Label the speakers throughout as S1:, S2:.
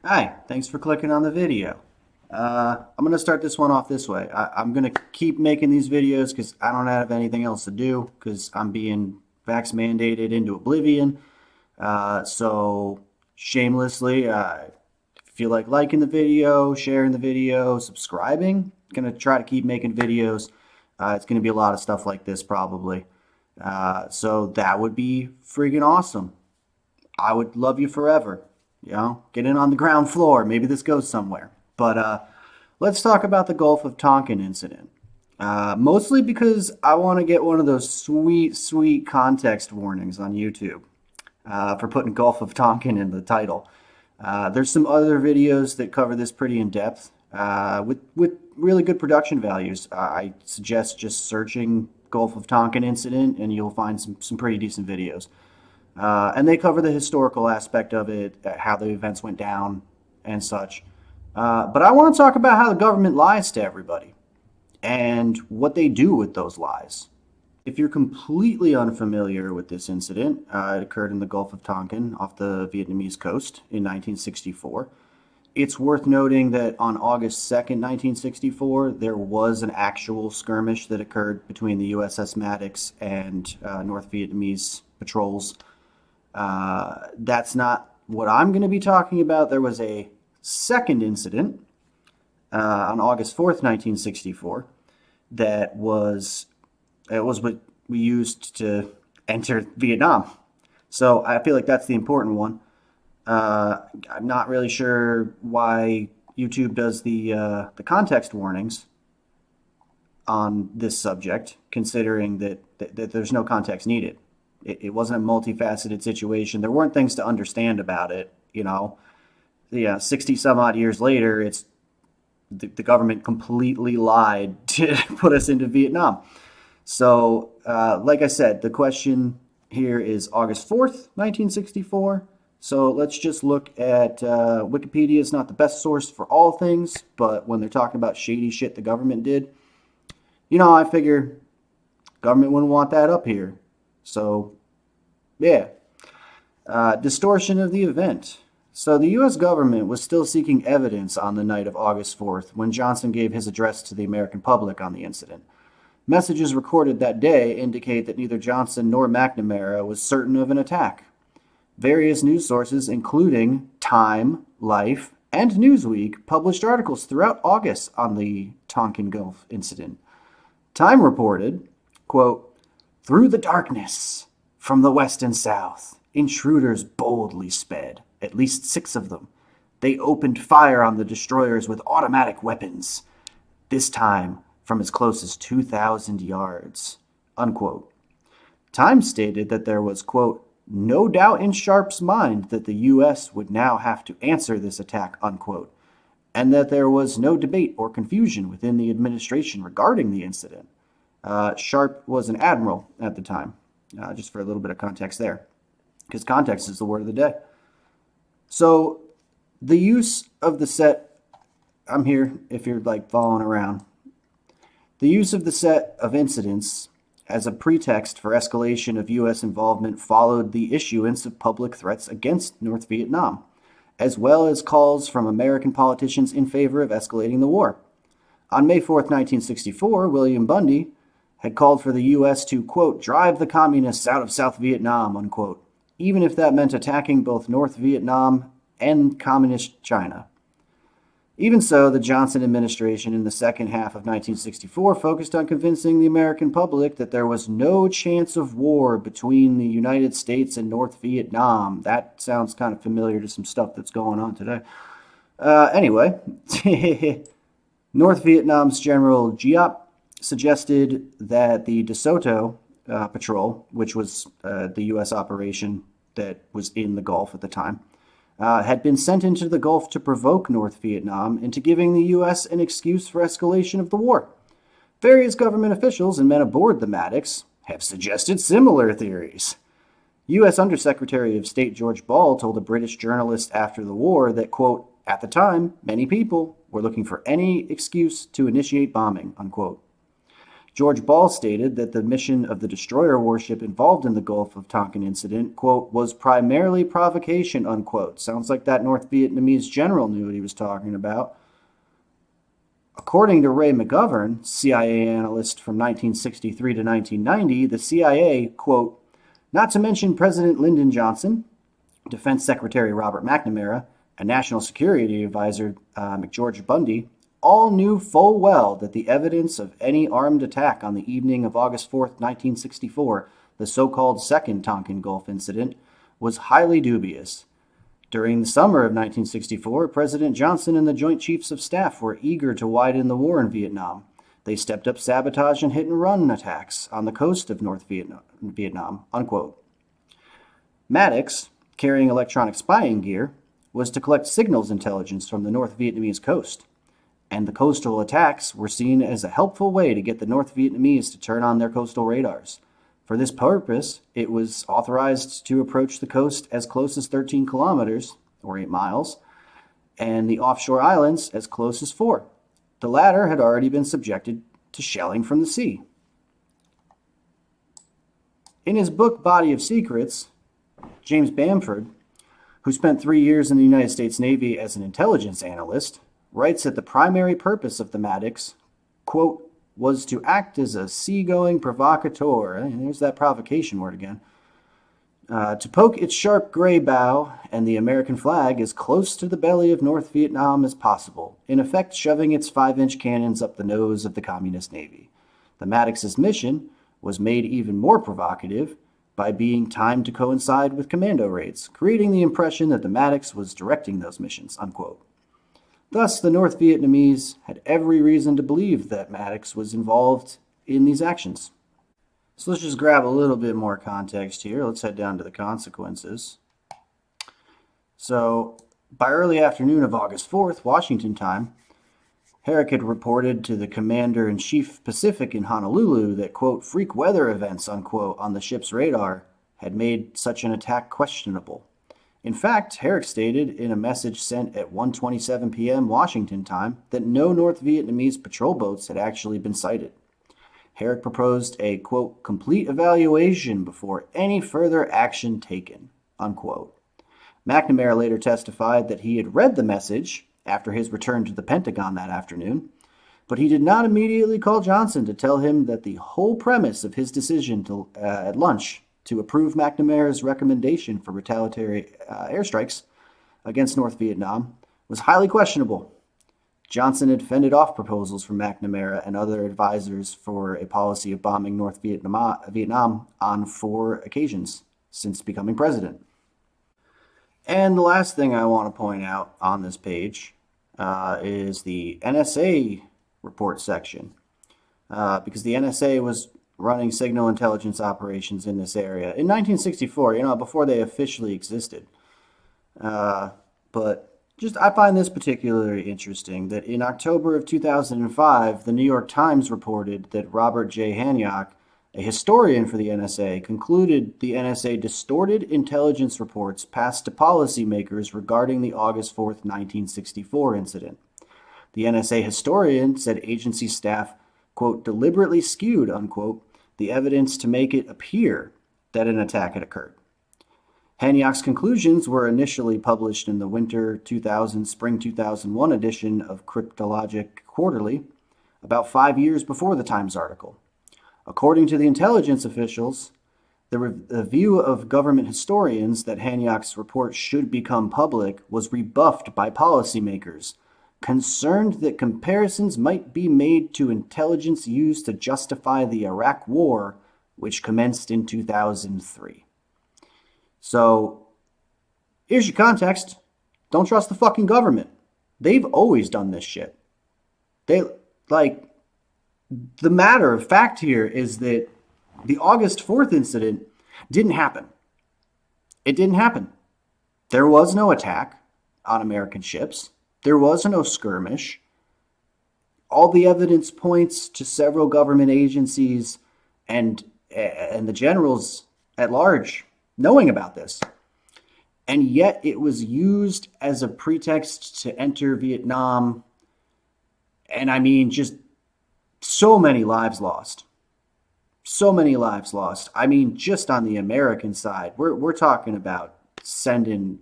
S1: Hi, thanks for clicking on the video. I'm going to start this one off this way. I'm going to keep making these videos because I don't have anything else to do because I'm being vax mandated into oblivion. So shamelessly, if you like liking the video, sharing the video, subscribing, going to try to keep making videos. It's going to be a lot of stuff like this probably. So that would be friggin' awesome. I would love you forever. Get in on the ground floor. Maybe this goes somewhere. But let's talk about the Gulf of Tonkin incident. Mostly because I want to get one of those sweet, sweet context warnings on YouTube for putting Gulf of Tonkin in the title. There's some other videos that cover this pretty in depth with really good production values. I suggest just searching Gulf of Tonkin incident and you'll find some pretty decent videos. And they cover the historical aspect of it, how the events went down and such. But I want to talk about how the government lies to everybody and what they do with those lies. If you're completely unfamiliar with this incident, it occurred in the Gulf of Tonkin off the Vietnamese coast in 1964. It's worth noting that on August 2nd, 1964, there was an actual skirmish that occurred between the USS Maddox and North Vietnamese patrols. That's not what I'm going to be talking about. There was a second incident on August 4th, 1964, that was what we used to enter Vietnam. So I feel like that's the important one. I'm not really sure why YouTube does the context warnings on this subject, considering that there's no context needed. It wasn't a multifaceted situation. There weren't things to understand about it, 60 some odd years later, it's the government completely lied to put us into Vietnam. So, like I said, the question here is August 4th, 1964. So let's just look at Wikipedia is not the best source for all things, but when they're talking about shady shit the government did, I figure government wouldn't want that up here. So, yeah. Distortion of the event. So the U.S. government was still seeking evidence on the night of August 4th when Johnson gave his address to the American public on the incident. Messages recorded that day indicate that neither Johnson nor McNamara was certain of an attack. Various news sources, including Time, Life, and Newsweek, published articles throughout August on the Tonkin Gulf incident. Time reported, quote, "Through the darkness, from the west and south, intruders boldly sped, at least 6 of them. They opened fire on the destroyers with automatic weapons, this time from as close as 2,000 yards." Unquote. Time stated that there was, quote, "no doubt in Sharp's mind that the U.S. would now have to answer this attack," unquote, and that there was no debate or confusion within the administration regarding the incident. Sharp was an admiral at the time, just for a little bit of context there, because context is the word of the day. So the use of the set, I'm here if you're following around, the use of the set of incidents as a pretext for escalation of U.S. involvement followed the issuance of public threats against North Vietnam, as well as calls from American politicians in favor of escalating the war. On May 4th, 1964, William Bundy had called for the U.S. to, quote, "drive the communists out of South Vietnam," unquote, even if that meant attacking both North Vietnam and Communist China. Even so, the Johnson administration in the second half of 1964 focused on convincing the American public that there was no chance of war between the United States and North Vietnam. That sounds kind of familiar to some stuff that's going on today. Anyway, North Vietnam's General Giap suggested that the De Soto patrol, which was the U.S. operation that was in the Gulf at the time, had been sent into the Gulf to provoke North Vietnam into giving the U.S. an excuse for escalation of the war. Various government officials and men aboard the Maddox have suggested similar theories. U.S. Undersecretary of State George Ball told a British journalist after the war that, quote, "at the time, many people were looking for any excuse to initiate bombing," unquote. George Ball stated that the mission of the destroyer warship involved in the Gulf of Tonkin incident, quote, was primarily provocation, unquote. Sounds like that North Vietnamese general knew what he was talking about. According to Ray McGovern, CIA analyst from 1963 to 1990, the CIA, quote, not to mention President Lyndon Johnson, Defense Secretary Robert McNamara, and National Security Advisor McGeorge Bundy, all knew full well that the evidence of any armed attack on the evening of August 4, 1964, the so-called Second Tonkin Gulf incident, was highly dubious. During the summer of 1964, President Johnson and the Joint Chiefs of Staff were eager to widen the war in Vietnam. They stepped up sabotage and hit-and-run attacks on the coast of North Vietnam, unquote. Maddox, carrying electronic spying gear, was to collect signals intelligence from the North Vietnamese coast, and the coastal attacks were seen as a helpful way to get the North Vietnamese to turn on their coastal radars. For this purpose, it was authorized to approach the coast as close as 13 kilometers, or 8 miles, and the offshore islands as close as 4. The latter had already been subjected to shelling from the sea. In his book Body of Secrets, James Bamford, who spent 3 years in the United States Navy as an intelligence analyst, writes that the primary purpose of the Maddox, quote, was to act as a seagoing provocateur, and there's that provocation word again, to poke its sharp gray bow and the American flag as close to the belly of North Vietnam as possible, in effect shoving its 5-inch cannons up the nose of the Communist Navy. The Maddox's mission was made even more provocative by being timed to coincide with commando raids, creating the impression that the Maddox was directing those missions, unquote. Thus, the North Vietnamese had every reason to believe that Maddox was involved in these actions. So let's just grab a little bit more context here. Let's head down to the consequences. So, by early afternoon of August 4th, Washington time, Herrick had reported to the Commander-in-Chief Pacific in Honolulu that, quote, freak weather events, unquote, on the ship's radar had made such an attack questionable. In fact, Herrick stated in a message sent at 1:27 p.m. Washington time that no North Vietnamese patrol boats had actually been sighted. Herrick proposed a, quote, complete evaluation before any further action taken, unquote. McNamara later testified that he had read the message after his return to the Pentagon that afternoon, but he did not immediately call Johnson to tell him that the whole premise of his decision at lunch to approve McNamara's recommendation for retaliatory airstrikes against North Vietnam was highly questionable. Johnson had fended off proposals from McNamara and other advisors for a policy of bombing North Vietnam on 4 occasions since becoming president. And the last thing I want to point out on this page is the NSA report section, because the NSA was running signal intelligence operations in this area in 1964, before they officially existed. But I find this particularly interesting that in October of 2005, the New York Times reported that Robert J. Haniak, a historian for the NSA, concluded the NSA distorted intelligence reports passed to policymakers regarding the August 4th, 1964 incident. The NSA historian said agency staff, quote, deliberately skewed, unquote, the evidence to make it appear that an attack had occurred. Haniak's conclusions were initially published in the winter 2000, spring 2001 edition of Cryptologic Quarterly, about 5 years before the Times article. According to the intelligence officials, the view of government historians that Haniak's report should become public was rebuffed by policymakers, concerned that comparisons might be made to intelligence used to justify the Iraq War, which commenced in 2003. So, here's your context. Don't trust the fucking government. They've always done this shit. The matter of fact here is that the August 4th incident didn't happen. It didn't happen. There was no attack on American ships. There was no skirmish. All the evidence points to several government agencies and the generals at large knowing about this. And yet it was used as a pretext to enter Vietnam. And I mean, just so many lives lost. So many lives lost. I mean, just on the American side, we're talking about sending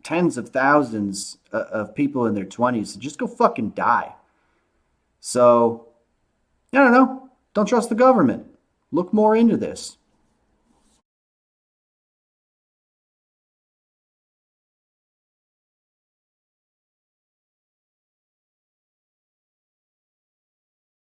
S1: tens of thousands of people in their 20s to just go fucking die. So, I don't know. Don't trust the government. Look more into this.